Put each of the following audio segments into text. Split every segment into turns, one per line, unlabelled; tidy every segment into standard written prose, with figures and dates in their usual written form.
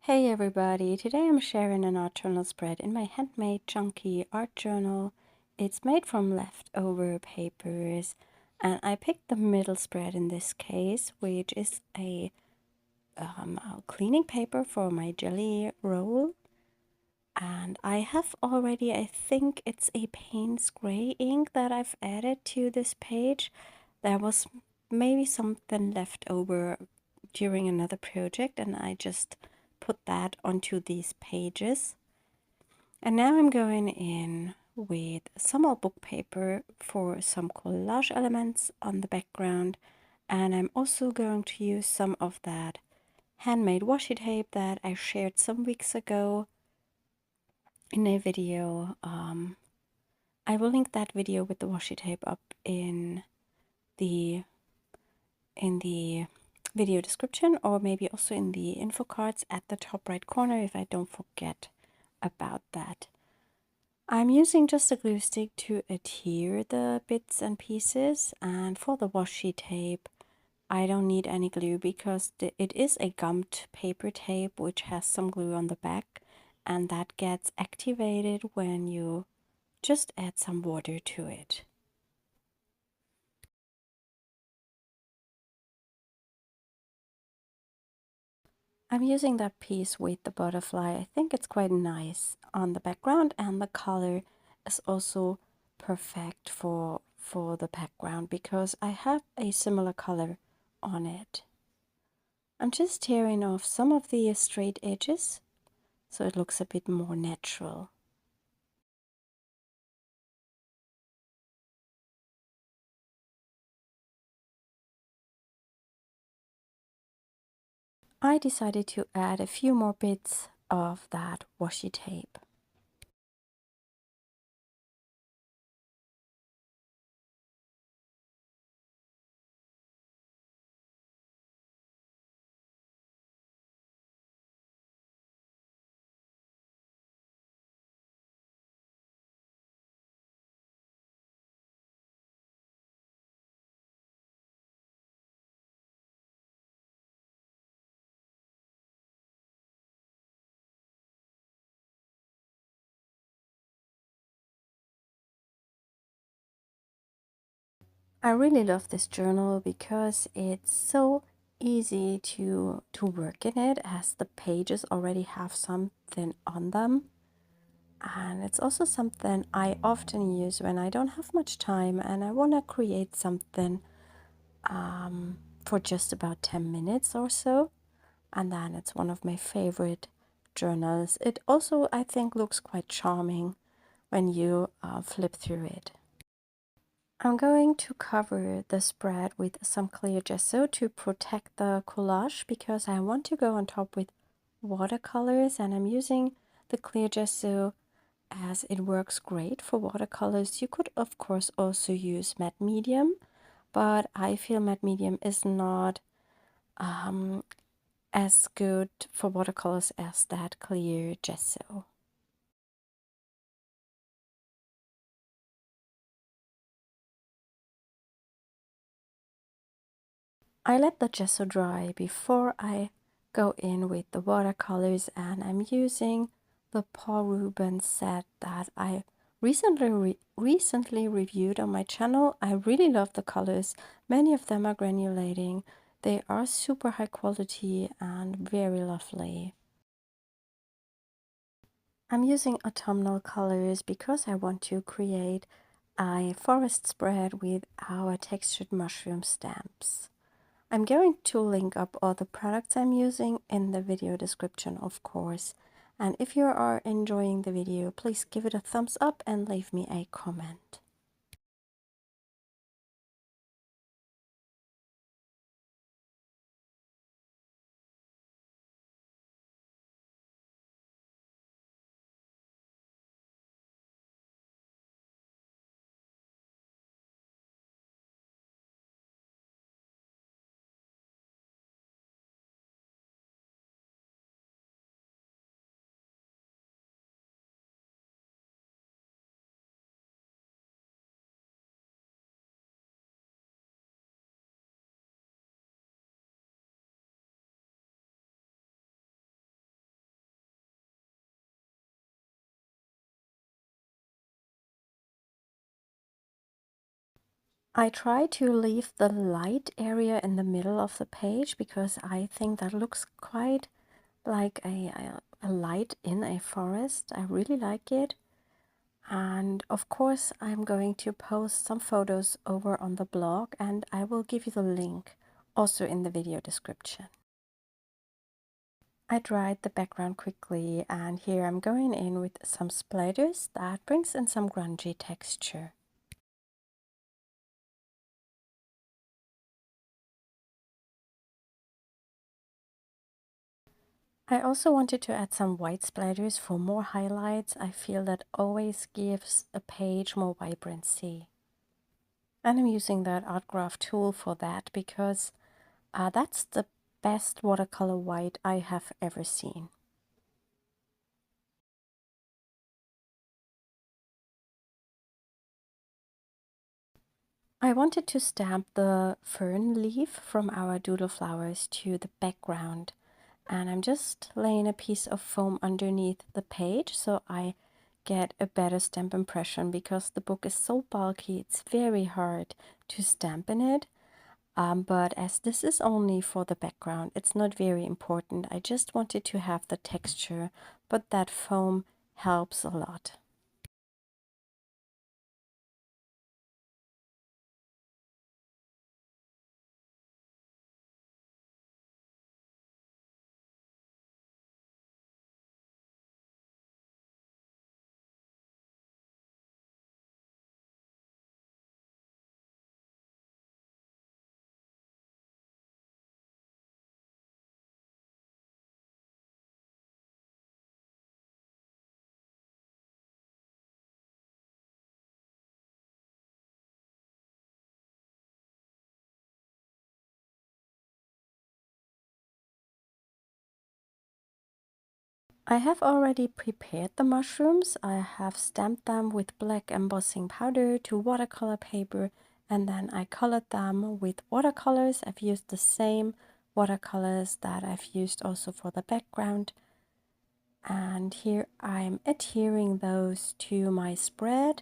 Hey everybody, today I'm sharing an art journal spread in my handmade chunky art journal. It's made from leftover papers and I picked the middle spread in this case, which is a cleaning paper for my jelly roll. And I have already, I think it's a Payne's gray ink that I've added to this page. There was maybe something left over during another project and I just put that onto these pages. And now I'm going in with some old book paper for some collage elements on the background. And I'm also going to use some of that handmade washi tape that I shared some weeks ago in a video. I will link that video with the washi tape up in the video description, or maybe also in the info cards at the top right corner if I don't forget about that. I'm using just a glue stick to adhere the bits and pieces, and for the washi tape I don't need any glue because it is a gummed paper tape which has some glue on the back, and that gets activated when you just add some water to it. I'm using that piece with the butterfly. I think it's quite nice on the background, and the color is also perfect for the background because I have a similar color on it. I'm just tearing off some of the straight edges so it looks a bit more natural. I decided to add a few more bits of that washi tape. I really love this journal because it's so easy to work in it, as the pages already have something on them. And it's also something I often use when I don't have much time and I want to create something for just about 10 minutes or so. And then it's one of my favorite journals. It also, I think, looks quite charming when you flip through it. I'm going to cover the spread with some clear gesso to protect the collage because I want to go on top with watercolors, and I'm using the clear gesso as it works great for watercolors. You could of course also use matte medium, but I feel matte medium is not as good for watercolors as that clear gesso. I let the gesso dry before I go in with the watercolors, and I'm using the Paul Rubens set that I recently reviewed on my channel. I really love the colors. Many of them are granulating. They are super high quality and very lovely. I'm using autumnal colors because I want to create a forest spread with our textured mushroom stamps. I'm going to link up all the products I'm using in the video description, of course. And if you are enjoying the video, please give it a thumbs up and leave me a comment. I try to leave the light area in the middle of the page because I think that looks quite like a light in a forest. I really like it. And of course, I'm going to post some photos over on the blog, and I will give you the link also in the video description. I dried the background quickly, and here I'm going in with some splatters that brings in some grungy texture. I also wanted to add some white splatters for more highlights. I feel that always gives a page more vibrancy. And I'm using that Art Graf tool for that because that's the best watercolor white I have ever seen. I wanted to stamp the fern leaf from our doodle flowers to the background, and I'm just laying a piece of foam underneath the page so I get a better stamp impression because the book is so bulky, it's very hard to stamp in it. But as this is only for the background, it's not very important. I just wanted to have the texture, but that foam helps a lot. I have already prepared the mushrooms. I have stamped them with black embossing powder to watercolor paper, and then I colored them with watercolors. I've used the same watercolors that I've used also for the background. And here I'm adhering those to my spread.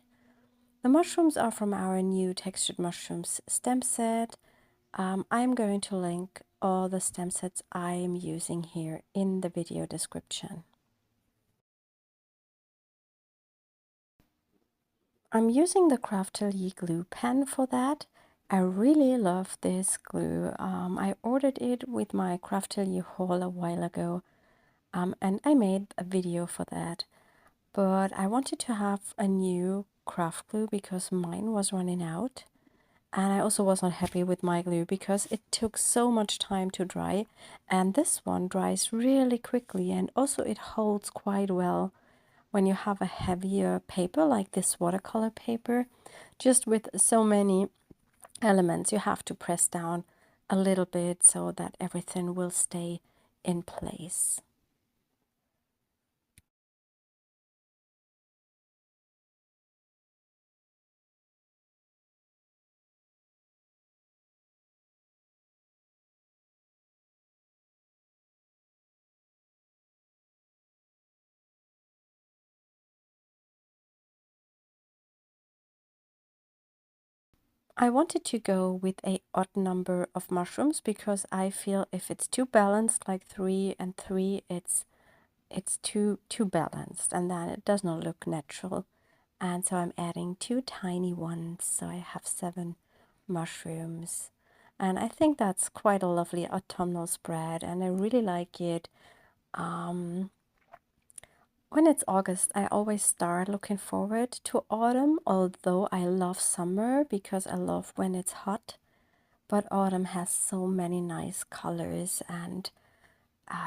The mushrooms are from our new textured mushrooms stamp set. I'm going to link all the stamp sets I'm using here in the video description. I'm using the Craftelier glue pen for that. I really love this glue. I ordered it with my Craftelier haul a while ago, and I made a video for that. But I wanted to have a new craft glue because mine was running out. And I also was not happy with my glue because it took so much time to dry. And this one dries really quickly, and also it holds quite well when you have a heavier paper like this watercolor paper. Just with so many elements, you have to press down a little bit so that everything will stay in place. I wanted to go with a odd number of mushrooms because I feel if it's too balanced, like 3 and 3, it's too balanced, and then it does not look natural. And so I'm adding 2 tiny ones, so I have 7 mushrooms. And I think that's quite a lovely autumnal spread, and I really like it. When it's August, I always start looking forward to autumn, although I love summer because I love when it's hot. But autumn has so many nice colors, and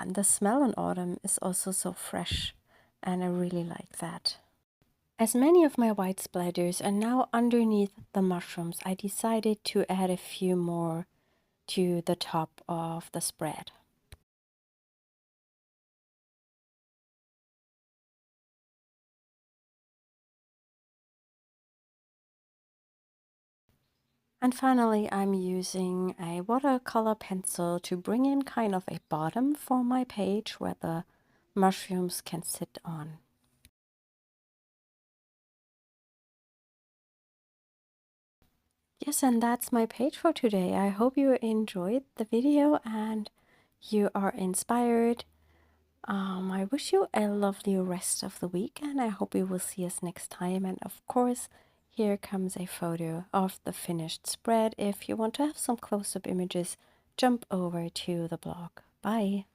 the smell in autumn is also so fresh, and I really like that. As many of my white splatters are now underneath the mushrooms, I decided to add a few more to the top of the spread. And finally, I'm using a watercolor pencil to bring in kind of a bottom for my page where the mushrooms can sit on. Yes, and that's my page for today. I hope you enjoyed the video and you are inspired. I wish you a lovely rest of the week, and I hope you will see us next time. And of course, here comes a photo of the finished spread. If you want to have some close-up images, jump over to the blog. Bye.